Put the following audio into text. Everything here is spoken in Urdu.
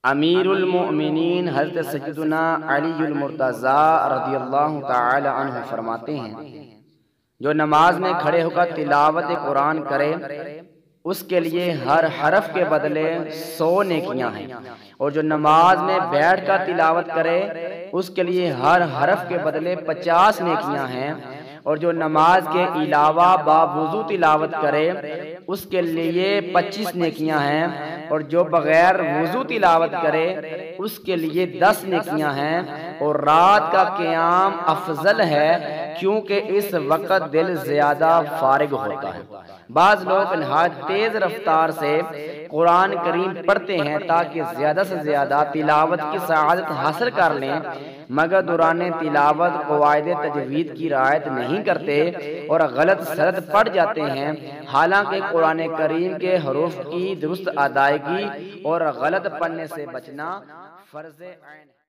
امیر المؤمنین حضرت سیدنا علی المرتضی رضی اللہ تعالی عنہ فرماتے ہیں، جو نماز میں کھڑے ہو کر تلاوت قرآن کرے اس کے لیے ہر حرف کے بدلے 100 نیکیاں ہیں، اور جو نماز میں بیٹھ کر تلاوت کرے اس کے لیے ہر حرف کے بدلے 50 نیکیاں ہیں، اور جو نماز کے علاوہ باوضو تلاوت کرے اس کے لیے 25 نیکیاں ہیں، اور جو بغیر وضو تلاوت کرے اس کے لیے 10 نیکیاں ہیں۔ اور رات کا قیام افضل ہے کیونکہ اس وقت دل زیادہ فارغ ہوتا ہے۔ بعض لوگ نہایت تیز رفتار سے قرآن کریم پڑھتے ہیں تاکہ زیادہ سے زیادہ تلاوت کی سعادت حاصل کر لیں، مگر دوران تلاوت قواعد تجوید کی رعایت نہیں کرتے اور غلط سرد پڑھ جاتے ہیں، حالانکہ قرآن کریم کے حروف کی درست ادائیگی اور غلط پڑھنے سے بچنا فرض عین ہے۔